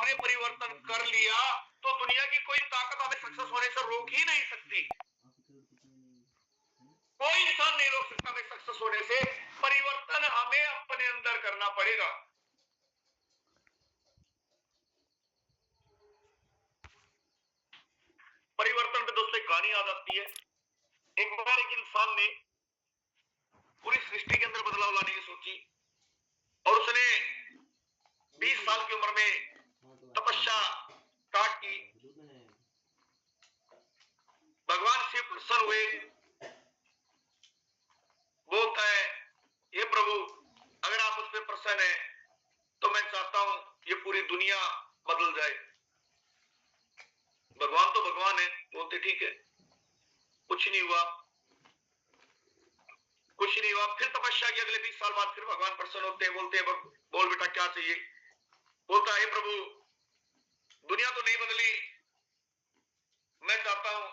हमने परिवर्तन कर लिया तो दुनिया की कोई ताकत हमें सक्सेस होने से रोक ही नहीं सकती। कोई इंसान नहीं रोक सकता हमें सक्सेस होने से। परिवर्तन हमें अपने अंदर करना पड़ेगा। परिवर्तन पे दोस्तों एक कहानी याद आती है। एक बार एक इंसान ने पूरी सृष्टि के अंदर बदलाव लाने की सोची और उसने 20 साल की उम्र में तपस्या स्टार्ट की। भगवान शिव प्रसन्न हुए, बोलता है ये प्रभु अगर आप मुझ पर प्रसन्न हैं तो मैं चाहता हूं ये पूरी दुनिया बदल जाए। भगवान तो भगवान है, बोलते ठीक है। कुछ नहीं हुआ। फिर तपस्या की अगले 20 साल बाद फिर भगवान प्रसन्न होते हैं, बोलते हैं बोल बेटा क्या चाहिए। बोलता है प्रभु दुनिया तो नहीं बदली, मैं चाहता हूं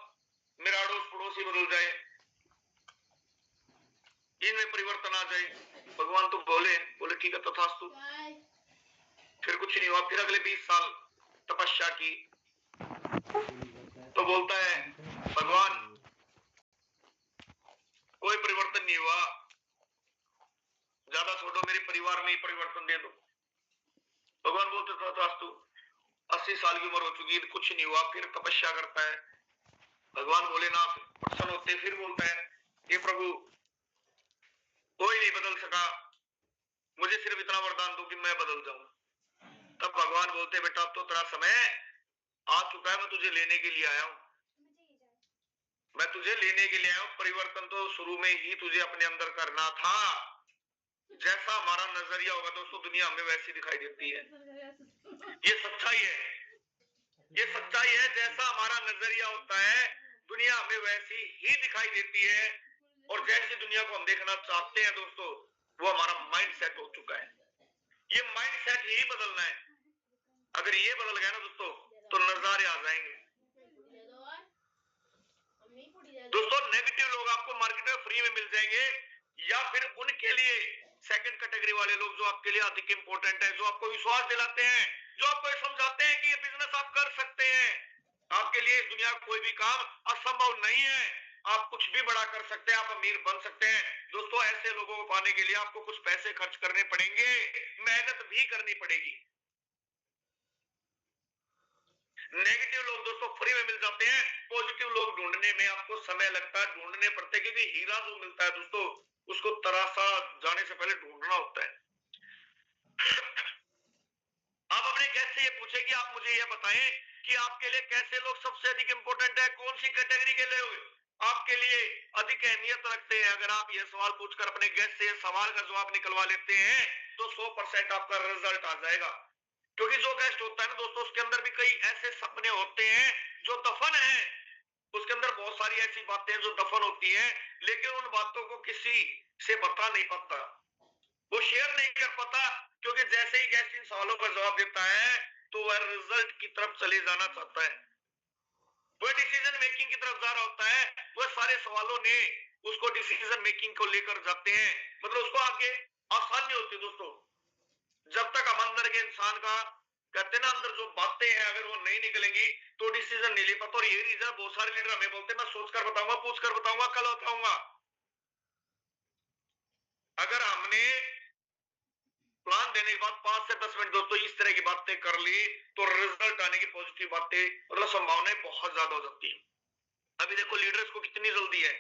मेरा अड़ोस पड़ोसी बदल जाए, इनमें परिवर्तन आ जाए। भगवान तो बोले ठीक है तथास्तु। फिर कुछ नहीं हुआ। फिर अगले 20 साल तपस्या की तो बोलता है भगवान कोई परिवर्तन नहीं हुआ, ज्यादा छोड़ो मेरे परिवार में ही परिवर्तन दे दो। भगवान बोलते तथास्तु। 80 साल की उम्र हो चुकी है, कुछ नहीं हुआ। फिर तपस्या करता है। भगवान भोलेनाथ प्रसन्न होते, फिर बोलता है ये प्रभु कोई नहीं बदल सका, मुझे सिर्फ इतना वरदान दो कि मैं बदल जाऊं। तब भगवान बोलते बेटा अब तो तेरा समय आ चुका है, मैं तुझे लेने के लिए आया हूं। परिवर्तन तो शुरू में ही तुझे अपने अंदर करना था। जैसा हमारा नजरिया होगा दोस्तों दुनिया हमें वैसी दिखाई देती है। ये सच्चाई है। जैसा हमारा नजरिया होता है दुनिया हमें वैसी ही दिखाई देती है। और जैसी दुनिया को हम देखना चाहते हैं दोस्तों वो हमारा माइंड सेट हो चुका है। ये माइंड सेट ही बदलना है। अगर ये बदल गया ना दोस्तों तो नजारे आ जाएंगे। दोस्तों नेगेटिव लोग आपको मार्केट में फ्री में मिल जाएंगे या फिर उनके लिए सेकंड कैटेगरी वाले लोग जो आपके लिए अधिक इंपॉर्टेंट है, जो आपको विश्वास दिलाते हैं, जो आपको समझाते हैं कि ये बिजनेस आप कर सकते हैं, आपके लिए इस दुनिया कोई भी काम असंभव नहीं है, आप कुछ भी बड़ा कर सकते हैं, आप अमीर बन सकते हैं। दोस्तों ऐसे लोगों को पाने के लिए आपको कुछ पैसे खर्च करने पड़ेंगे, मेहनत भी करनी पड़ेगी। नेगेटिव लोग दोस्तों फ्री में मिल जाते हैं, पॉजिटिव लोग ढूंढने में आपको समय लगता है, ढूंढने पड़ते हैं, क्योंकि हीरा जो मिलता है दोस्तों उसको तराशा जाने से पहले ढूंढना होता है। आप अपने गेस्ट से ये पूछे कि आप मुझे ये बताएं कि आपके लिए कैसे लोग सबसे अधिक इंपॉर्टेंट है, कौन सी कैटेगरी के लोग आपके लिए अधिक अहमियत रखते हैं। अगर आप ये सवाल पूछकर अपने गेस्ट से सवाल का जवाब निकलवा लेते हैं तो 100% आपका रिजल्ट आ जाएगा। क्योंकि जो गेस्ट होता है ना दोस्तों उसके अंदर भी कई ऐसे सपने होते हैं जो दफन है, उसके अंदर बहुत सारी ऐसी बातें जो दफन होती हैं, लेकिन उन बातों को किसी से बता नहीं पाता, वो शेयर नहीं कर पाता, क्योंकि जैसे ही गेस्ट इन सवालों का जवाब देता है तो वह रिजल्ट की तरफ चले जाना चाहता है, वह डिसीजन मेकिंग की तरफ जा रहा होता है। वह सारे सवालों ने उसको डिसीजन मेकिंग को लेकर जाते हैं, मतलब उसको आगे आसानी होती है। दोस्तों जब तक हम अंदर के इंसान का कहते ना अंदर जो बातें हैं अगर वो नहीं निकलेंगी तो डिसीजन नहीं ले पाता। और ये रीजन बहुत सारे लीडर हमें बोलते हैं मैं सोचकर बताऊंगा, पूछकर बताऊंगा, कल बताऊंगा। अगर हमने प्लान देने के बाद 5 से 10 मिनट दोस्तों इस तरह की बातें कर ली तो रिजल्ट आने की पॉजिटिव बातें मतलब संभावनाएं बहुत ज्यादा हो जाती है। अभी देखो लीडर्स को कितनी जल्दी है,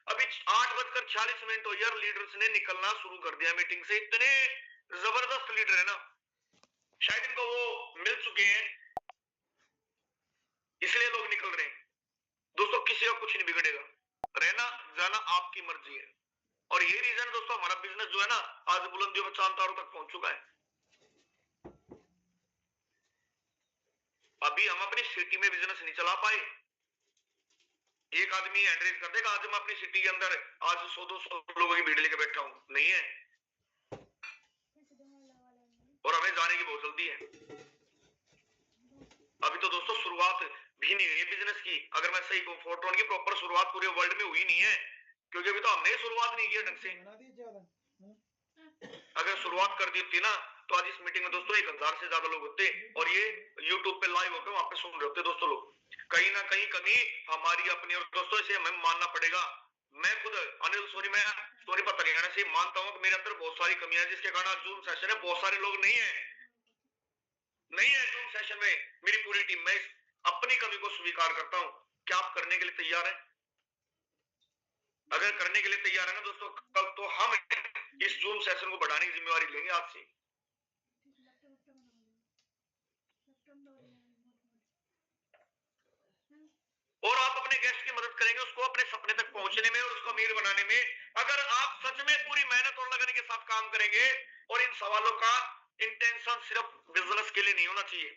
अभी 8:46 हो यार लीडर्स ने निकलना शुरू कर दिया मीटिंग से। इतने जबरदस्त लीडर है ना, शायद इनको वो मिल चुके हैं इसलिए लोग निकल रहे हैं। दोस्तों किसी का कुछ नहीं बिगड़ेगा, रहना जाना आपकी मर्जी है। और ये रीजन दोस्तों हमारा बिजनेस जो है ना आज बुलंदियों में चांद तारों तक पहुंच चुका है। अभी हम अपनी सिटी में बिजनेस नहीं चला पाए। एक आदमी एड्रेस कर देगा आज मैं अपनी सिटी के अंदर आज 100-200 लोगों की भीड़ लेके बैठा हूं, नहीं है। और हमें जाने की बहुत जल्दी है। अभी तो दोस्तों शुरुआत भी नहीं हुई है बिजनेस की। अगर मैं सही कहूं फोर्ट्रॉन की प्रॉपर शुरुआत पूरे वर्ल्ड में हुई नहीं है, क्योंकि अभी तो हमने शुरुआत नहीं की ढंग से। अगर शुरुआत कर दी थी ना तो आज इस मीटिंग में दोस्तों 1000 से ज्यादा लोग होते और ये यूट्यूब पे लाइव होकर वहां पे सुन रहे होते दोस्तों लोग। कहीं ना कहीं कमी हमारी अपनी, और दोस्तों इसे हमें मानना पड़ेगा। मैं खुद अनिल सोनी, मैं सोनीपत हरियाणा से मानता हूँ कि मेरे अंदर बहुत सारी कमियां है, जिसके कारण जूम सेशन है बहुत सारे लोग नहीं है जूम सेशन में मेरी पूरी टीम। मैं अपनी कमी को स्वीकार करता हूँ। क्या आप करने के लिए तैयार हैं? अगर करने के लिए तैयार है ना दोस्तों, कल तो हम इस जूम सेशन को बढ़ाने की जिम्मेवारी लेंगे आज से। और आप अपने गेस्ट की मदद करेंगे उसको अपने सपने तक पहुंचने में और उसको अमीर बनाने में। अगर आप सच में पूरी मेहनत और लगन के साथ काम करेंगे, और इन सवालों का इंटेंशन सिर्फ बिजनेस के लिए नहीं होना चाहिए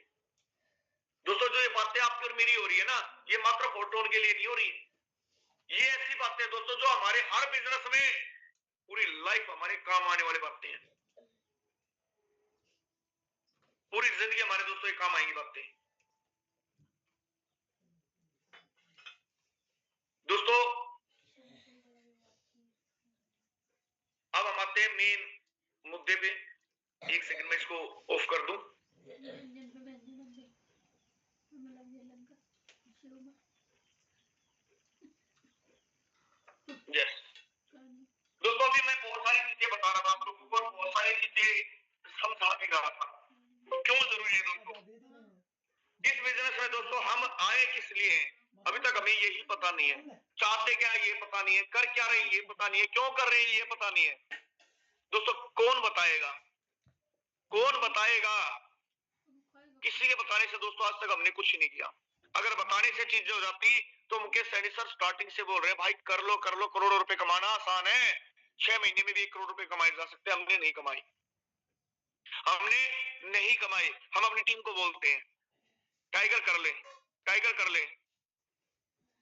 दोस्तों। जो ये बातें आपकी और मेरी हो रही है ना, ये मात्र फोटोन के लिए नहीं हो रही। ये ऐसी बातें दोस्तों जो हमारे हर बिजनेस में पूरी लाइफ हमारे काम आने वाली बातें हैं। पूरी जिंदगी हमारे दोस्तों काम आएंगी बातें। दोस्तों अब हम आते हैं मेन मुद्दे पे। एक सेकंड में इसको ऑफ कर दूं। यस दोस्तों, अभी मैं बहुत सारी चीजें बता रहा था आप लोगों को, बहुत सारी चीजें समझा के रहा था क्यों जरूरी है दोस्तों। इस बिजनेस में दोस्तों हम आए किस लिए हैं अभी तक हमें यही पता नहीं है। चाहते क्या ये पता नहीं है, कर क्या रहे हैं ये पता नहीं है, क्यों कर रहे हैं ये पता नहीं है दोस्तों। कौन बताएगा? कौन बताएगा? किसी के बताने से दोस्तों आज तक हमने कुछ नहीं किया। अगर बताने से चीजें हो जाती तो मुकेश सैनी सर स्टार्टिंग से बोल रहे हैं भाई कर लो करोड़ों रुपए कमाना आसान है, 6 महीने में भी 1 करोड़ रुपए कमाए जा सकते हैं। हमने नहीं कमाई, हमने नहीं कमाई। हम अपनी टीम को बोलते हैं टाइगर कर ले, टाइगर कर ले,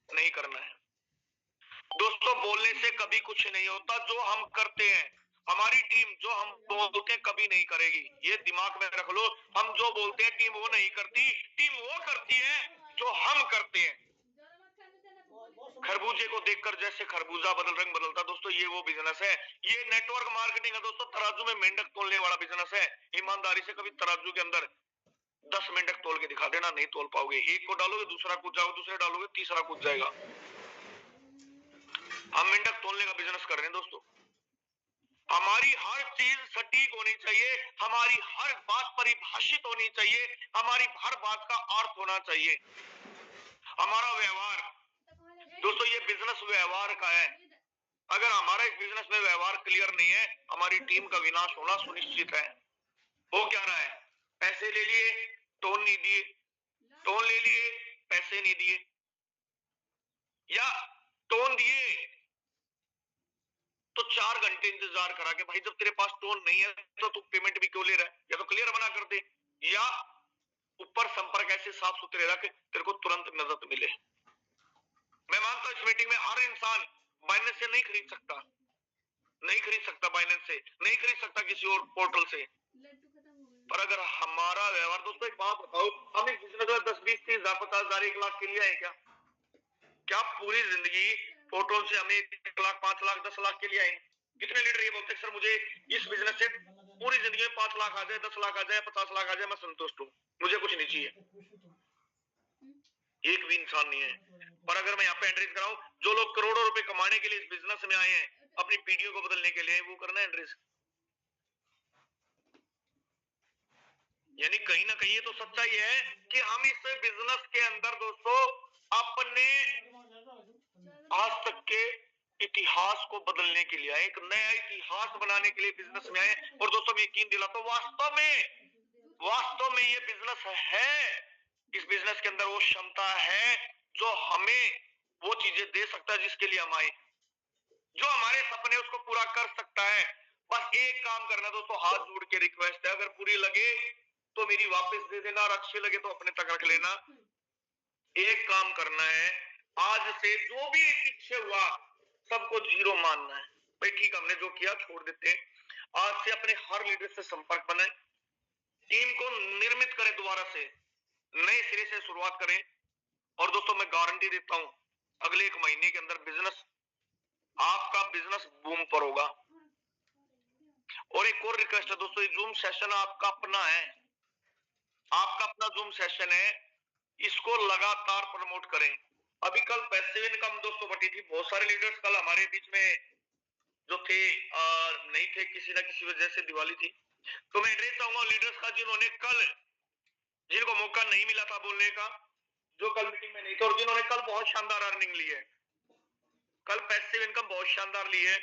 नहीं करना है दोस्तों। बोलने से कभी कुछ नहीं होता, जो हम करते हैं हमारी टीम जो हम बोलते हैं कभी नहीं करेगी। ये दिमाग में रख लो, हम जो बोलते हैं टीम वो नहीं करती, टीम वो करती है जो हम करते हैं। खरबूजे को देखकर जैसे खरबूजा रंग बदलता दोस्तों, ये वो बिजनेस है। ये नेटवर्क मार्केटिंग है दोस्तों, तराजू में मेंढक तोलने वाला बिजनेस है। ईमानदारी से कभी तराजू के अंदर 10 मेंढक तोल के दिखा देना, नहीं तोल पाओगे। एक को डालोगे दूसरा कूद जाओगे, दूसरे डालोगे तीसरा कूद जाएगा। हम मेंढक तोलने का बिजनेस कर रहे हैं दोस्तों। हमारी हर चीज सटीक होनी चाहिए, हमारी हर बात परिभाषित होनी चाहिए, हमारी हर बात का अर्थ होना चाहिए। हमारा व्यवहार दोस्तों, ये बिजनेस व्यवहार का है। अगर हमारा इस बिजनेस में व्यवहार क्लियर नहीं है, हमारी टीम का विनाश होना सुनिश्चित है। वो क्या रहा है? पैसे ले लिए, टोन नहीं दिए, टोन ले लिए, पैसे नहीं दिए, या टोन दिए तो 4 घंटे इंतजार करा के भाई जब तेरे पास टोन नहीं है तो तू पेमेंट भी क्यों ले रहा है, या तो क्लियर बना कर दे, या ऊपर संपर्क ऐसे साफ सुथरे रख तेरे को तुरंत मदद मिले। मैं मानता हूं इस मीटिंग में हर इंसान बाइनेंस से नहीं खरीद सकता, नहीं खरीद सकता बाइनेंस से, नहीं खरीद सकता किसी और पोर्टल से। पर अगर हमारा व्यवहार दोस्तों, एक बात बताओ, हम इस बिजनेस में 10, 20, 30 हजार, 50 हजार, 1 लाख के लिए आए क्या? क्या पूरी जिंदगी फोटो से हमें 1 लाख, 5 लाख, 10 लाख के लिए आए? कितने लीडर ये बोलते सर मुझे इस बिजनेस से पूरी जिंदगी में 5 लाख आ जाए, 10 लाख आ जाए, 50 लाख आ जाए, मैं संतुष्ट हूँ, मुझे कुछ नहीं चाहिए। एक भी इंसान नहीं है। पर अगर मैं यहाँ पे एंट्रीज कराऊं, जो लोग करोड़ों रुपए कमाने के लिए इस बिजनेस में आए हैं, अपनी पीढ़ियों को बदलने के लिए, वो करना है एंट्रीज। यानी कहीं ना कहीं ये तो सच्चाई है कि हम इस बिजनेस के अंदर दोस्तों अपने आज तक के इतिहास को बदलने के लिए आए, एक नया इतिहास बनाने के लिए बिजनेस में आए। और दोस्तों मैं यकीन दिलाता हूं, वास्तव में ये बिजनेस है, इस बिजनेस के अंदर वो क्षमता है जो हमें वो चीजें दे सकता है जिसके लिए हम आए, जो हमारे सपने उसको पूरा कर सकता है। बस एक काम करना दोस्तों, हाथ जोड़ के रिक्वेस्ट है, अगर पूरी लगे तो मेरी वापस दे देना, और अच्छी लगे तो अपने तक रख लेना। एक काम करना है, आज से जो भी पीछे हुआ सबको 0 मानना है। भाई ठीक, हमने जो किया छोड़ देते हैं। आज से अपने हर लीडर से संपर्क बनाए, टीम को निर्मित करें, दोबारा से नए सिरे से शुरुआत करें। और दोस्तों मैं गारंटी देता हूं, अगले 1 महीने के अंदर बिजनेस, आपका बिजनेस बूम पर होगा। और एक और रिक्वेस्ट है दोस्तों, ये जूम सेशन आपका अपना है, आपका अपना जूम सेशन है, इसको लगातार प्रमोट करें। अभी कल पैसिव इनकम दोस्तों बटी थी, बहुत सारे लीडर्स कल हमारे बीच में जो थे नहीं थे, किसी ना किसी वजह से दिवाली थी। तो मैं एड्रेस चाहूंगा लीडर्स का जिन्होंने कल, जिनको मौका नहीं मिला था बोलने का, जो कल मीटिंग में नहीं थे, और जिन्होंने कल बहुत शानदार अर्निंग ली है, कल पैसिव इनकम बहुत शानदार ली है,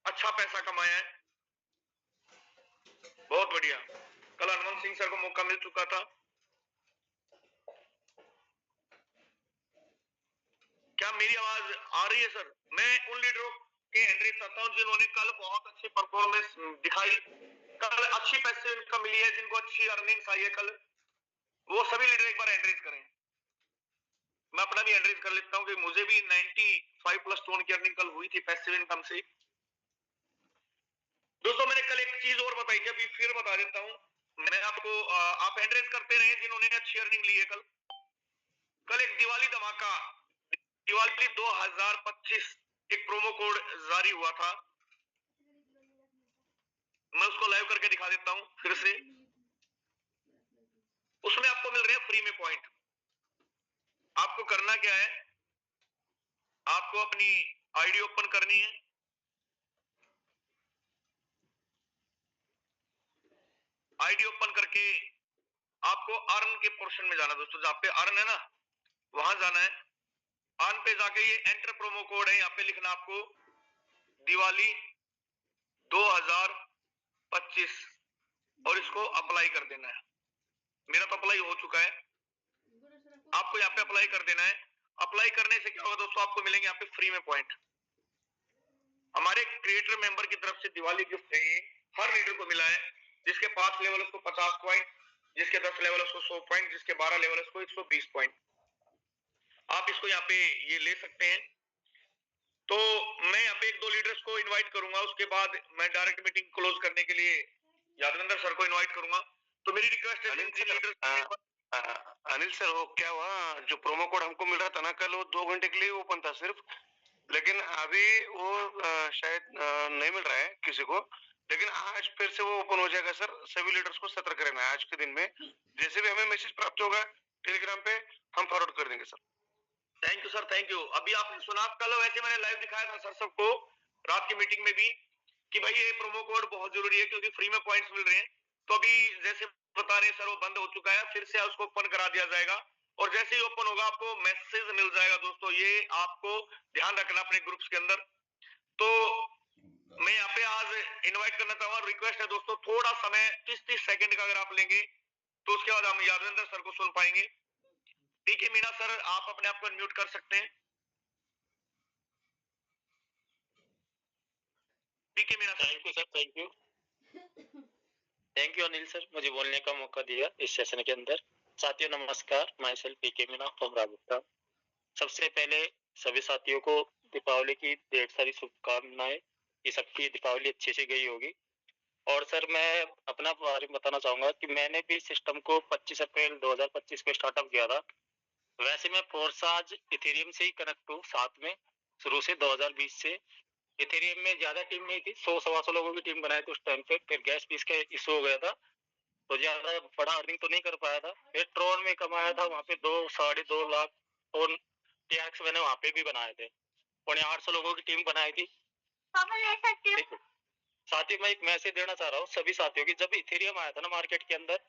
अच्छा पैसा कमाया है, बहुत बढ़िया। कल हनुमान सिंह सर को मौका मिल चुका था। क्या मेरी आवाज आ रही है सर? मैं उन लीडरों के एड्रेस चाहता हूं जिन्होंने कल बहुत अच्छी परफॉर्मेंस दिखाई, कल अच्छी पैसिव इनकम मिली है, जिनको अच्छी अर्निंग्स आई है कल, वो सभी लीडर एक बार एड्रेस करें। मैं अपना भी एड्रेस कर लेता हूं कि मुझे भी 95 प्लस टोन की अर्निंग कल हुई थी पैसिव इनकम से। दोस्तों मैंने कल एक चीज और बताई थी, अभी फिर बता देता हूं मैं आपको, आप एड्रेस करते रहे जिन्होंने अच्छी अर्निंग ली है कल। कल एक दिवाली धमाका, दिवाली 2025 एक प्रोमो कोड जारी हुआ था, मैं उसको लाइव करके दिखा देता हूं फिर से। उसमें आपको मिल रहे हैं फ्री में पॉइंट। आपको करना क्या है, आपको अपनी आईडी ओपन करनी है, आईडी ओपन करके आपको अर्न के पोर्शन में जाना दोस्तों, जहां पे अर्न है ना वहां जाना है। अर्न पे जाके ये एंटर प्रोमो कोड है, यहाँ पे लिखना आपको दिवाली 2025 और इसको अप्लाई कर देना है। मेरा तो अप्लाई हो चुका है, आपको यहाँ पे अप्लाई कर देना है। अप्लाई करने से क्या होगा दोस्तों, आपको मिलेंगे यहाँ पे फ्री में पॉइंट। हमारे क्रिएटर मेंबर की तरफ से दिवाली गिफ्ट है ये, हर लीडर को मिला है। जिसके 5 लेवल उसको 50 पॉइंट, जिसके 10 लेवल उसको 100 पॉइंट, जिसके 12 लेवल उसको 120 पॉइंट। आप इसको यहाँ पे ये ले सकते हैं। तो मैं यहाँ पे 1-2 लीडर्स को इनवाइट करूंगा, उसके बाद मैं डायरेक्ट मीटिंग क्लोज करने के लिए यादविंदर सर को इनवाइट करूंगा। तो मेरी रिक्वेस्ट है अनिल सर, वो क्या हुआ, जो प्रोमो कोड हमको मिल रहा था ना कल, वो 2 घंटे के लिए ओपन था सिर्फ, लेकिन अभी वो शायद नहीं मिल रहा है किसी को। लेकिन आज फिर से वो ओपन हो जाएगा सर। सभी लीडर्स को सतर्क रहना है आज के दिन में। जैसे भी हमें मैसेज प्राप्त होगा टेलीग्राम पे हम फॉरवर्ड कर देंगे sir. Thank you sir, thank you. अभी आपने सुना, कल वैसे मैंने लाइव दिखाया था सर सबको रात की मीटिंग में भी कि भाई ये प्रोमो कोड बहुत जरूरी है क्योंकि फ्री में पॉइंट्स मिल रहे हैं। तो अभी जैसे बता रहे सर वो बंद हो चुका है, फिर से उसको ओपन करा दिया जाएगा और जैसे ही ओपन होगा आपको मैसेज मिल जाएगा दोस्तों। ये आपको ध्यान रखना अपने ग्रुप्स के अंदर। तो मैं यहाँ पे आज इनवाइट करना चाहूंगा, रिक्वेस्ट है दोस्तों थोड़ा समय 30-30 सेकंड का अगर आप लेंगे तो उसके बाद हम यादविंदर सर को सुन पाएंगे। पीके मीणा सर आप अपने आप को अनम्यूट कर सकते हैं। P K Meena sir. Thank you sir, thank you. Thank you Anil sir, मुझे बोलने का मौका दिया इस सेशन के अंदर। साथियों नमस्कार, myself PK Meena from Rajasthan. सबसे पहले सभी साथियों को दीपावली की ढेर सारी शुभकामनाएं, कि सबकी दीपावली अच्छे से गई होगी। और सर मैं अपना बारे में बताना चाहूंगा कि मैंने भी सिस्टम को 25 अप्रैल 2025 को स्टार्टअप किया था। वैसे मैं फोर्साज इथेरियम से ही कनेक्ट हूँ साथ में शुरू से 2020 से। इथेरियम में ज्यादा टीम नहीं थी, 100-125 लोगों की टीम बनाई थी उस टाइम पे। फिर गैस फीस का इशू हो गया था तो ज्यादा बड़ा अर्निंग तो नहीं कर पाया था। फिर ट्रोन में कमाया था, वहां पे 2-2.5 लाख और टैक्स मैंने वहां पे भी बनाए थे। 800 लोगों की टीम बनाई थी। साथ ही मैं एक मैसेज देना चाह रहा हूँ सभी साथियों की, जब इथेरियम आया था ना मार्केट के अंदर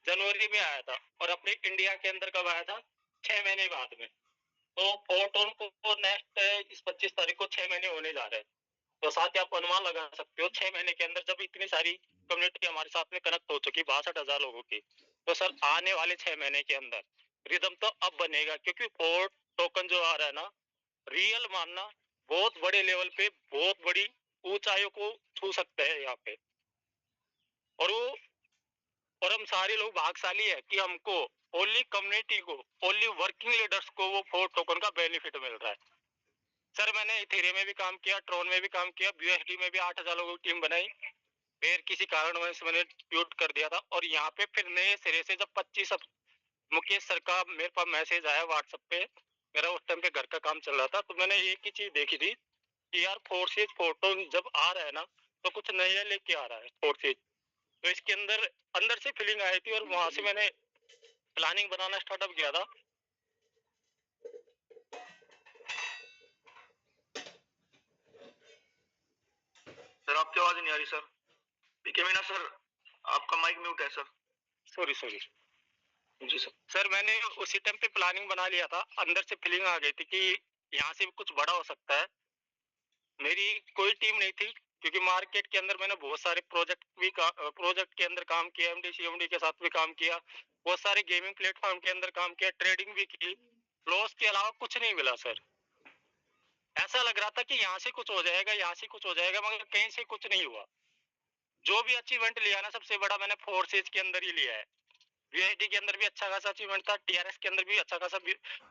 जनवरी में आया था और अपने इंडिया के अंदर कब आया था, 6 महीने बाद में। तो फोर्टोन को नेक्स्ट इस 25 तारीख को 6 महीने होने जा रहे हैं। तो साथ ही आप अनुमान लगा सकते हो 6 महीने के अंदर जब इतनी सारी कम्युनिटी हमारे साथ में कनेक्ट हो चुकी 62,000 लोगों की, तो सर आने वाले 6 महीने के अंदर रिदम तो अब बनेगा, क्योंकि फोर्ट टोकन जो आ रहा है ना, रियल मानना बहुत बड़े लेवल पे बहुत बड़ी ऊंचाइयों को छू सकते हैं यहाँ पे। और हम सारे लोग भाग्यशाली है कि हमको ओनली कम्युनिटी को, ओनली वर्किंग लीडर्स को वो फोर्ट टोकन का बेनिफिट मिल रहा है। सर मैंने इथेरियम में भी काम किया, ट्रोन में भी काम किया, यूएसडी में भी 8,000 लोगों की टीम बनाई। फिर किसी कारणवश मैंने म्यूट कर दिया था और यहाँ पे फिर नए सिरे से जब 25 मुकेश सर का मेरे पास मैसेज आया व्हाट्सएप पे, मेरा उस टाइम पे घर का काम चल रहा था, तो मैंने एक ही चीज देखी थी कि यार फोर्सेज फोटो जब आ रहा है ना, तो कुछ नया लेके आ रहा है फोर्सेज। तो इसके अंदर अंदर से फीलिंग आई थी और वहां से मैंने प्लानिंग बनाना स्टार्टअप किया था। सर आपकी आवाज नहीं आ रही सर। पीके मीना सर आपका माइक म्यूट है सर। सॉरी सॉरी जी सर। सर मैंने उसी टाइम पे प्लानिंग बना लिया था, अंदर से फीलिंग आ गई थी कि यहाँ से कुछ बड़ा हो सकता है। मेरी कोई टीम नहीं थी क्योंकि मार्केट के अंदर मैंने बहुत सारे प्रोजेक्ट के अंदर काम किया, एमडी सीएमडी के साथ भी काम किया, बहुत सारे गेमिंग प्लेटफॉर्म के अंदर काम किया, ट्रेडिंग भी की। लॉस के अलावा कुछ नहीं मिला सर। ऐसा लग रहा था कि यहाँ से कुछ हो जाएगा, यहाँ से कुछ हो जाएगा, मगर कहीं से कुछ नहीं हुआ। जो भी अचीवमेंट लिया ना, सबसे बड़ा मैंने फोर्सेज के अंदर ही लिया है। वीआईटी के अंदर भी अच्छा खासा अचीवमेंट था, टीआरएस के अंदर भी अच्छा खासा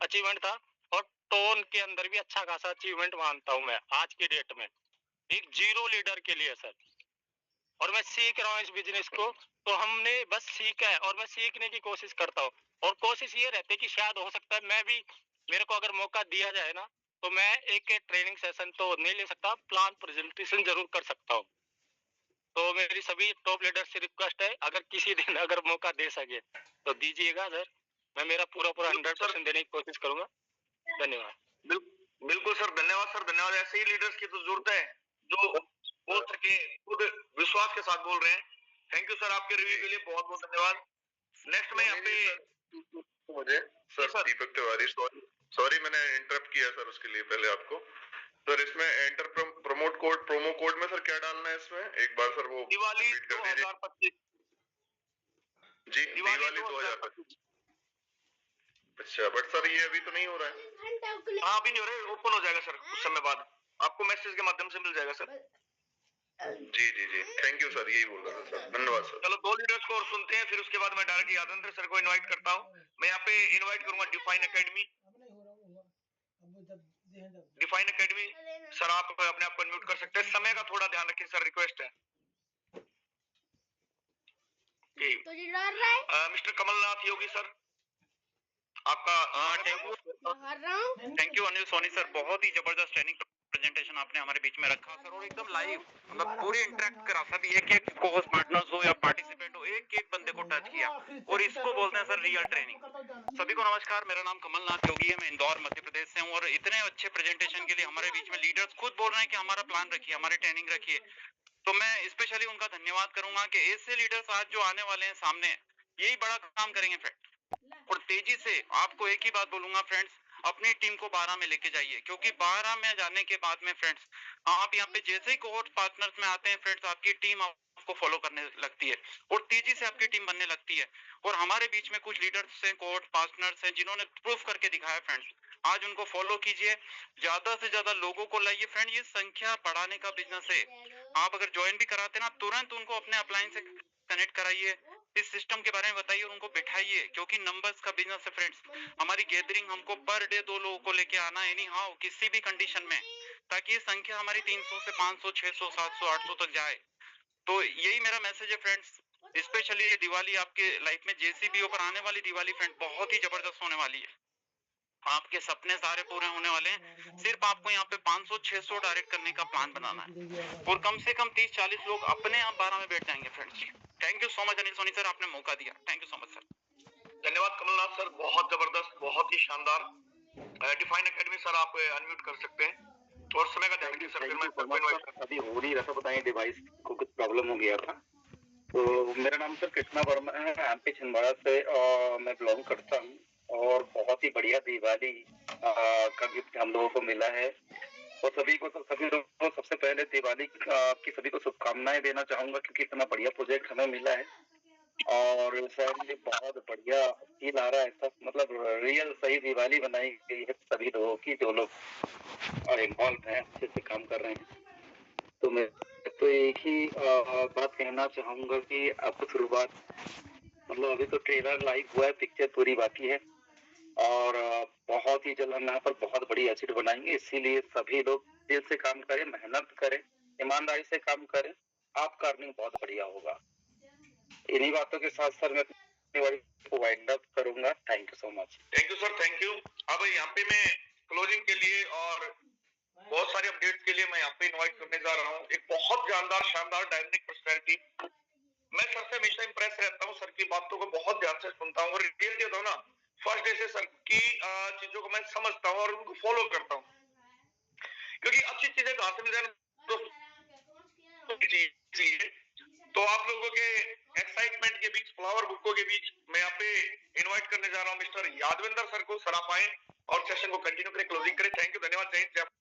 अचीवमेंट था, और टोन के अंदर भी अच्छा खासा अचीवमेंट मानता हूं मैं आज की डेट में, एक जीरो लीडर के लिए सर। और मैं सीख रहा हूँ इस बिजनेस को, तो हमने बस सीखा है और मैं सीखने की कोशिश करता हूँ। और कोशिश ये रहती है कि शायद हो सकता है मैं भी, मेरे को अगर मौका दिया जाए ना, तो मैं एक ट्रेनिंग सेशन तो नहीं ले सकता, प्लान प्रेजेंटेशन जरूर कर सकता हूँ। तो मेरी सभी टॉप लीडर से रिक्वेस्ट है, अगर किसी दिन अगर मौका दे सके तो दीजिएगा सर। मैं मेरा पूरा 100% देने की कोशिश करूंगा। धन्यवाद। बिल्कुल सर, धन्यवाद सर, धन्यवाद। ऐसे ही लीडर्स की तो जरूरत है जो बोल सके, खुद विश्वास के साथ बोल रहे हैं। थैंक यू सर, आपके रिव्यू के लिए बहुत बहुत धन्यवाद। नेक्स्ट में यहाँ पे मुझे सर दीपक तिवारी, सॉरी मैंने इंटरप्ट किया सर, उसके लिए पहले आपको। सर इसमें एंटर प्रोमो कोड में सर क्या डालना है इसमें, एक बार सर वो दिवाली 2025 जी, दिवाली 2025। अच्छा, बट सर ये अभी तो नहीं हो रहा है। हाँ अभी नहीं हो रहा है, ओपन हो जाएगा सर कुछ समय बाद, आपको मैसेज के माध्यम से मिल जाएगा सर। जी जी जी, थैंक यू सर, यही बोल रहा था सर, धन्यवाद सर। चलो 2 लीडर्स को और सुनते हैं, फिर उसके बाद मैं डायरेक्ट यादवेंद्र सर को इनवाइट करता हूँ। मैं यहाँ पे इनवाइट करूंगा define academy. Define academy sir, आप अपने आप को अनम्यूट कर सकते हैं। समय का थोड़ा ध्यान रखिए सर, रिक्वेस्ट है। मिस्टर कमलनाथ योगी सर, आपका thank you Anil Soni sir, बहुत ही जबरदस्त ट्रेनिंग प्रेजेंटेशन आपने हमारे बीच में रखा सर, और एकदम लाइव, मतलब पूरी इंटरेक्ट करा सर, एक एक कोर्स पार्टनर्स हो या पार्टिसिपेंट हो, एक एक बंदे को टच किया, और इसको बोलते हैं सर रियल ट्रेनिंग। सभी को नमस्कार, मेरा नाम कमलनाथ योगी है, मैं इंदौर मध्य प्रदेश से हूँ, और इतने अच्छे प्रेजेंटेशन के लिए हमारे बीच में लीडर्स खुद बोल रहे हैं कि हमारा प्लान रखिए, हमारी ट्रेनिंग रखिए। तो मैं स्पेशली उनका धन्यवाद करूंगा कि ऐसे लीडर्स आज जो आने वाले हैं सामने, यही बड़ा काम करेंगे फ्रेंड्स। और तेजी से आपको एक ही बात बोलूंगा फ्रेंड्स, अपनी टीम को 12 में लेके जाइए, क्योंकि 12 में जाने के बाद में फ्रेंड्स, आप यहाँ पे जैसे ही कोहोर्ट पार्टनर्स में आते हैं फ्रेंड्स, आपकी टीम आपको फॉलो करने लगती है और तेजी से आपकी टीम बनने लगती है। और हमारे बीच में कुछ लीडर्स हैं, कोहोर्ट पार्टनर्स हैं, जिन्होंने प्रूफ करके दिखाया फ्रेंड्स, आज उनको फॉलो कीजिए, ज्यादा से ज्यादा लोगों को लाइए फ्रेंड, ये संख्या बढ़ाने का बिजनेस है। आप अगर ज्वाइन भी कराते ना, तुरंत उनको अपने अपलाइन से कनेक्ट कराइए, इस सिस्टम के बारे में बताइए और उनको बिठाइए, क्योंकि नंबर्स का बिजनेस है फ्रेंड्स। हमारी गैदरिंग हमको पर डे 2 लोगों को लेके आना है, एनी हाउ, किसी भी कंडीशन में, ताकि ये संख्या हमारी 300 से 500, 600, 700, 800 तक जाए। तो यही मेरा मैसेज है फ्रेंड्स। स्पेशली ये दिवाली आपके लाइफ में जेसीबीओ पर आने वाली दिवाली फ्रेंड बहुत ही जबरदस्त होने वाली है। आपके सपने सारे पूरे होने वाले हैं, सिर्फ आपको यहाँ पे 500-600 डायरेक्ट करने का प्लान बनाना है, और कम से कम 30-40 लोग अपने आप 12 में बैठ जाएंगे friends. Thank you so much Anil Soni sir, आपने मौका दिया, thank you so much sir. धन्यवाद कमलनाथ सर, बहुत जबरदस्त, बहुत ही शानदार। डिफाइन एकेडमी सर, आप अनम्यूट कर सकते हैं और समय का ध्यान रखिए सर। फिर मैं अभी हो नहीं रहा था, बताइए डिवाइस को कुछ प्रॉब्लम हो गया था। तो मेरा नाम सर कृष्णा वर्मा है, एमपी छिंदवाड़ा से मैं बिलोंग करता हूँ, और बहुत ही बढ़िया दिवाली का गिफ्ट हम लोगों को मिला है। और सभी लोगों को सबसे पहले दिवाली की सभी को शुभकामनाएं देना चाहूंगा, क्योंकि इतना बढ़िया प्रोजेक्ट हमें मिला है, और सर ये बहुत बढ़िया फील आ रहा है, सब मतलब रियल सही दिवाली बनाई गई है सभी लोगों की, जो लोग इन्वॉल्व हैं, अच्छे से काम कर रहे हैं। तो मैं तो एक ही बात कहना चाहूंगा कि आपको शुरुआत, मतलब अभी तो ट्रेलर लाइव हुआ है, पिक्चर पूरी बाकी है, और बहुत ही जल्द हम यहाँ पर बहुत बड़ी एसिड बनाएंगे। इसीलिए सभी लोग दिल से काम करें, मेहनत करें, ईमानदारी से काम करें, आपका अर्निंग बहुत बढ़िया होगा। इन्हीं बातों के साथ सर मैं को वाइंड अप करूंगा। Thank you so much. Thank you sir, thank you. अब यहाँ पे मैं क्लोजिंग के लिए और बहुत सारे अपडेट्स के लिए मैं यहाँ पे इनवाइट करने जा रहा हूँ एक बहुत जानदार शानदार डायनेमिक पर्सनैलिटी। मैं सर से हमेशा इंप्रेस रहता हूँ, सर की बातों को बहुत ध्यान से सुनता हूँ और रियलिटी होता हूँ ना, फर्स्ट डे से सर की चीजों को मैं समझता हूँ और उनको फॉलो करता हूँ, क्योंकि अच्छी चीजें कहाँ से मिल जाए तो आप लोगों के एक्साइटमेंट के बीच, फ्लावर बुकों के बीच मैं यहाँ पे इनवाइट करने जा रहा हूँ मिस्टर यादविंदर सर को। सर आप आए और सेशन को कंटिन्यू करें, क्लोजिंग करें। थैंक यू, धन्यवाद, जय Hind.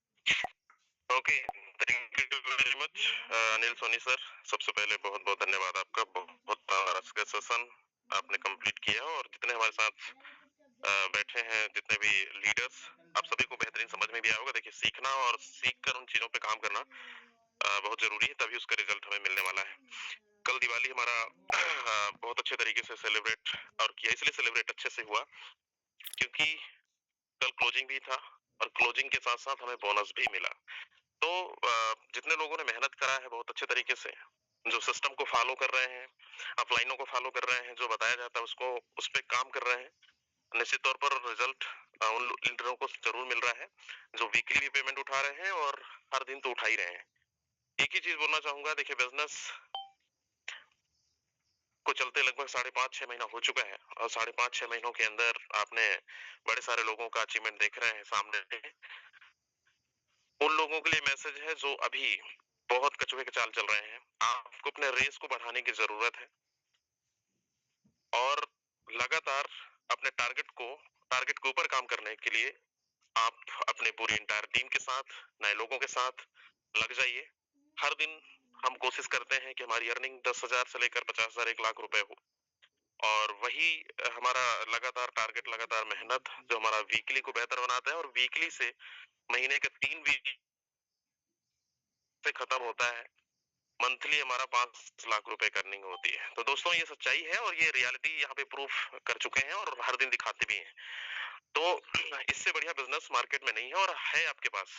Okay, thank you very much Anil Soni sir. सबसे पहले बहुत बहुत धन्यवाद आपका, बहुत सेशन आपने कंप्लीट किया और जितने हमारे साथ बैठे हैं जितने भी लीडर्स, आप सभी को बेहतरीन समझ में भी आया होगा। देखिए, सीखना और सीख कर उन चीजों पे काम करना बहुत जरूरी है, तभी उसका रिजल्ट हमें मिलने वाला है। कल दिवाली हमारा बहुत अच्छे तरीके से सेलिब्रेट और किया, इसलिए सेलिब्रेट अच्छे से हुआ क्योंकि कल क्लोजिंग भी था और क्लोजिंग के साथ साथ हमें बोनस भी मिला। तो जितने लोगों ने मेहनत करा है बहुत अच्छे तरीके से, जो सिस्टम को फॉलो कर रहे हैं, अपलाइनों को फॉलो कर रहे हैं, जो बताया जाता है उसको उस पर काम कर रहे हैं, निश्चित तौर पर रिजल्ट उन लीडरों को जरूर मिल रहा है जो वीकली भी पेमेंट उठा रहे हैं और हर दिन तो उठा ही रहे हैं। एक ही चीज बोलना चाहूंगा, देखिए बिजनेस को चलते लगभग 5.5-6 महीना हो चुका है और 5.5-6 महीनों के अंदर आपने बड़े सारे लोगों का अचीवमेंट देख रहे हैं सामने। उन लोगों के लिए मैसेज है जो अभी बहुत कछुए के चाल चल रहे हैं, आपको अपने रेस को बढ़ाने की जरूरत है और लगातार अपने टारगेट के ऊपर काम करने के लिए आप अपने पूरी इंटायर टीम के साथ, नए लोगों के साथ लग जाइए। हर दिन हम कोशिश करते हैं कि हमारी अर्निंग 10,000 से लेकर 50,000 1 लाख रुपए हो और वही हमारा लगातार टारगेट, लगातार मेहनत जो हमारा वीकली को बेहतर बनाता है और वीकली से महीने के 3 वीक से खत्म होता है, मंथली हमारा 5 लाख रुपए की अर्निंग होती है। तो दोस्तों, ये सच्चाई है और ये रियलिटी यहाँ पे प्रूफ कर चुके हैं और हर दिन दिखाते भी हैं। तो इससे बढ़िया बिजनेस मार्केट में नहीं है और है आपके पास,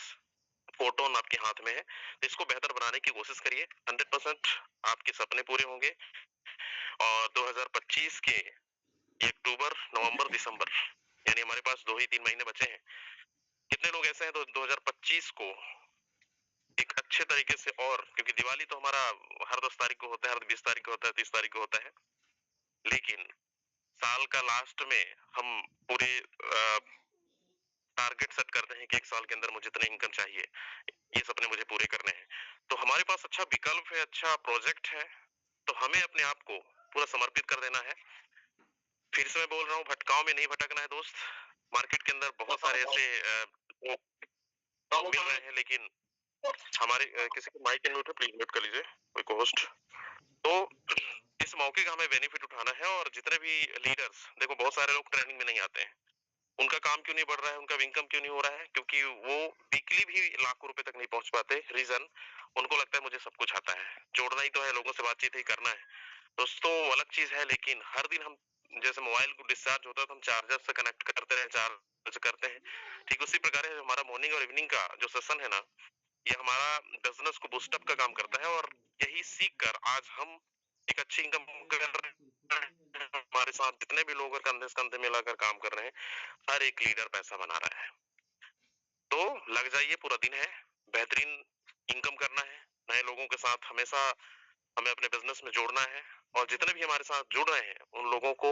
फोटोन आपके हाथ में है, तो इसको बेहतर बनाने की कोशिश करिए। 100% आपके सपने पूरे होंगे और 2025 के अक्टूबर, नवंबर, दिसंबर, यानी हमारे पास 2 ही 3 महीने बचे हैं। कितने लोग ऐसे हैं तो 2025 को एक अच्छे तरीके से, और क्योंकि दिवाली तो हमारा हर 10 तारीख को होता है, हर 20 तारीख को होता है, 30 तारीख को होता है, लेकिन साल का लास्ट में हम पूरे टारगेट सेट करते हैं कि 1 साल के अंदर मुझे इतने इनकम चाहिए, ये सपने मुझे पूरे करने हैं। तो हमारे पास अच्छा विकल्प है, अच्छा प्रोजेक्ट है, तो हमें अपने आप को पूरा समर्पित कर देना है। फिर से मैं बोल रहा हूँ, भटकाव में नहीं भटकना है दोस्त। मार्केट के अंदर बहुत सारे ऐसे मिल रहे हैं, लेकिन हमारे किसी को माइक म्यूट है, प्लीज म्यूट कर लीजिए कोई को होस्ट। तो इस मौके का हमें बेनिफिट उठाना है और जितने भी लीडर्स, देखो बहुत सारे लोग ट्रेनिंग में नहीं आते हैं, उनका काम क्यों नहीं बढ़ रहा है, उनका इनकम क्यों नहीं हो रहा है, क्योंकि वो वीकली भी लाखों रुपए तक नहीं पहुंच पाते। रीजन, उनको लगता है मुझे सब कुछ आता है, जोड़ना ही तो है, लोगों से बातचीत ही करना है। दोस्तों वो अलग चीज है, लेकिन हर दिन हम जैसे मोबाइल को डिस्चार्ज होता है तो हम चार्जर से कनेक्ट करते हैं, चार्ज करते हैं, ठीक उसी प्रकार है हमारा मॉर्निंग और इवनिंग का जो सेशन है ना, ये हमारा बिजनेस को बूस्टअप का काम करता है और यही सीख कर आज हम एक अच्छी इनकम कर रहे हैं। हमारे साथ जितने भी लोग कंधे से कंधे मिलाकर काम कर रहे हैं, हर एक लीडर पैसा बना रहा है। तो लग जाइए, पूरा दिन है, बेहतरीन इनकम करना है, नए लोगों के साथ हमेशा हमें अपने बिजनेस में जोड़ना है और जितने भी हमारे साथ जुड़ रहे हैं उन लोगों को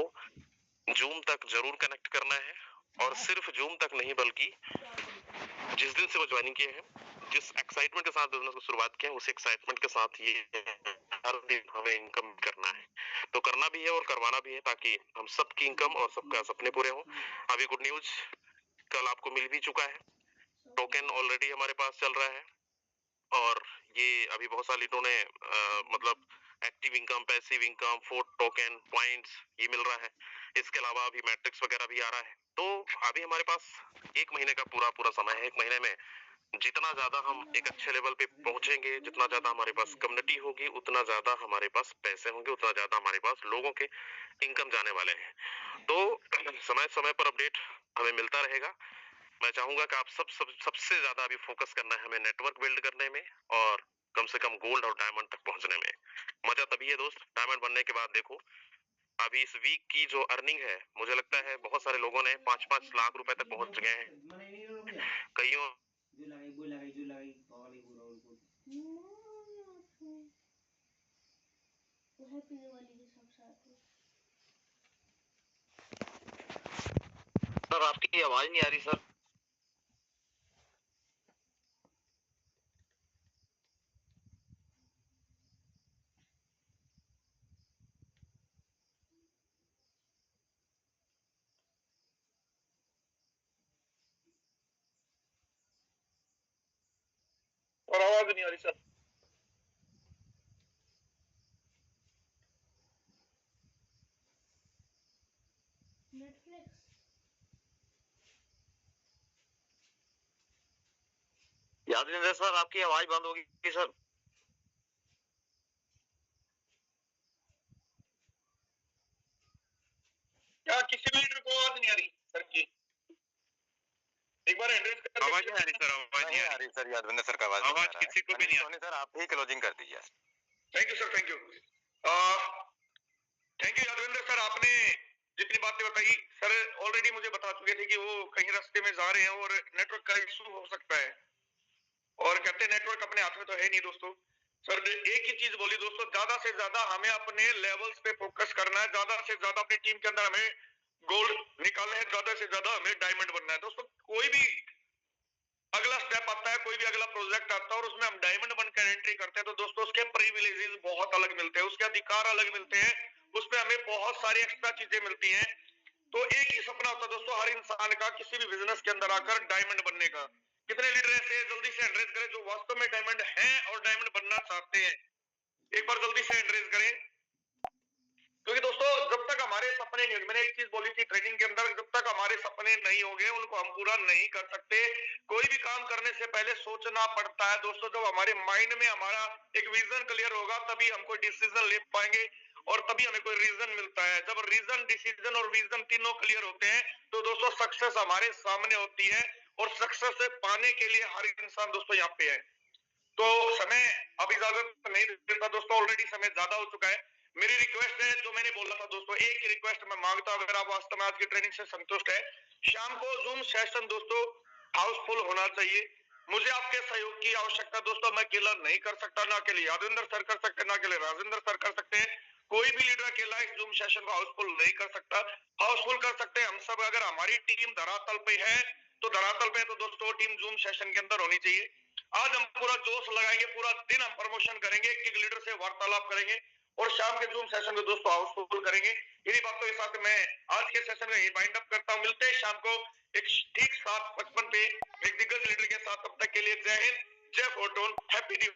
जूम तक जरूर कनेक्ट करना है और सिर्फ जूम तक नहीं बल्कि जिस दिन से वो ज्वाइनिंग किए हैं, जिस एक्साइटमेंट के साथ बिजनेस को शुरुआत किया है, उस एक्साइटमेंट के साथ ये हर दिन हमें इनकम करना है, तो करना भी है और करवाना भी है ताकि हम सबकी इनकम और सबका सपने पूरे हों। अभी गुड न्यूज कल आपको मिल भी चुका है, टोकन ऑलरेडी हमारे पास चल रहा है और ये अभी बहुत सारे लीडरों ने मतलब active income, passive income, 4 token points ये मिल रहा है। इसके अलावा अभी मैट्रिक्स वगैरह भी आ रहा है। तो अभी हमारे पास 1 महीने का पूरा समय है। 1 महीने में जितना ज्यादा हम एक अच्छे लेवल पे पहुंचेंगे, जितना ज्यादा हमारे पास कम्युनिटी होगी, उतना ज्यादा हमारे पास पैसे होंगे, उतना ज्यादा हमारे पास लोगों के इनकम जाने वाले हैं। तो समय समय पर अपडेट हमें मिलता रहेगा। मैं चाहूंगा कि आप सबसे ज्यादा अभी फोकस करना है हमें नेटवर्क बिल्ड करने में और कम से कम गोल्ड और डायमंड तक पहुंचने में। मजा तभी है दोस्त, डायमंड बनने के बाद देखो अभी इस वीक की जो अर्निंग है, मुझे लगता है बहुत सारे लोगों ने 5-5 लाख रुपए तक पहुंच गए हैं। कईयों सर आपकी आवाज नहीं आ रही सर। और आवाज नहीं आ रही सर। यादविंदर सर आपकी आवाज बंद होगी सर। क्या किसी भी लीडर को आवाज नहीं आ रही सर की? एक बार एड्रेस करके आवाज नहीं आ रही सर, आवाज नहीं आ रही सर, यादविंदर सर का आवाज किसी को भी नहीं आ रही। सर आप ही क्लोजिंग कर दीजिए। Thank you sir, thank you. Thank you Yadvinder sir, आपने जितनी बातें बताई सर ऑलरेडी मुझे बता चुके थे कि वो कहीं रास्ते में जा रहे हैं और नेटवर्क का इशू हो सकता है, और कहते नेटवर्क अपने हाथ में तो है नहीं दोस्तों। सर ने एक ही चीज बोली दोस्तों, ज्यादा से ज्यादा हमें अपने लेवल्स पे फोकस करना है, ज्यादा से ज्यादा अपनी टीम के अंदर हमें गोल्ड निकालना है, ज्यादा से ज्यादा हमें डायमंड बनना है दोस्तों। कोई भी अगला स्टेप आता है, कोई भी अगला प्रोजेक्ट आता है और उसमें हम डायमंड बनकर एंट्री करते हैं तो दोस्तों उसके प्रिविलेजेस बहुत अलग मिलते हैं, उसके अधिकार अलग मिलते हैं, उसमें हमें बहुत सारी एक्स्ट्रा चीजें मिलती हैं। तो एक ही सपना होता है दोस्तों हर इंसान का, किसी भी बिजनेस के अंदर आकर डायमंड बनने का। कितने लीडर ऐसे हैं, जल्दी से एड्रेस करें, जो वास्तव में डायमंड हैं और डायमंड बनना चाहते हैं? एक बार जल्दी से एड्रेस करें, क्योंकि दोस्तों जब तक हमारे सपने नहीं, मैंने एक चीज बोली थी ट्रेनिंग के अंदर, जब तक हमारे सपने नहीं होंगे उनको हम पूरा नहीं कर सकते। कोई भी काम करने से पहले सोचना पड़ता है दोस्तों। जब हमारे माइंड में हमारा एक विजन क्लियर होगा तभी हम कोई डिसीजन ले पाएंगे और तभी हमें कोई रीजन मिलता है। जब रीजन, डिसीजन और विजन तीनों क्लियर होते हैं तो दोस्तों सक्सेस हमारे सामने होती है, और सक्सेस पाने के लिए हर इंसान दोस्तों यहाँ पे है। तो समय अब इजाजत नहीं देता दोस्तों, ऑलरेडी समय ज्यादा हो चुका है। मेरी रिक्वेस्ट है, जो मैंने बोला था दोस्तों, एक ही रिक्वेस्ट मैं मांगता हूं, अगर आप वास्तव में आज की ट्रेनिंग से संतुष्ट है, शाम को जूम सेशन दोस्तों हाउसफुल होना चाहिए। मुझे आपके सहयोग की आवश्यकता दोस्तों, मैं अकेला नहीं कर सकता, ना अकेले यादविंदर सर कर सकते, ना अकेले राजेंद्र सर कर सकते हैं। कोई भी लीडर अकेला इस जूम सेशन को हाउसफुल नहीं कर सकता। हाउसफुल कर सकते हैं हम सब, अगर हमारी टीम धरातल पे है तो धरातल पे, तो दोस्तों टीम जूम सेशन के अंदर होनी चाहिए। आज हम पूरा जोश लगाएंगे, पूरा दिन हम प्रमोशन करेंगे, एक लीडर से वार्तालाप करेंगे और शाम के जूम सेशन में दोस्तों हाउसफुल करेंगे। इन्हीं बातों के साथ मैं आज के सेशन में वाइंड अप करता हूं। मिलते हैं शाम को एक ठीक 7:55 पे एक दिग्गज लीडर के साथ। तब तक के लिए जय हिंद, जय फोर्टून, हैप्पी न्यू।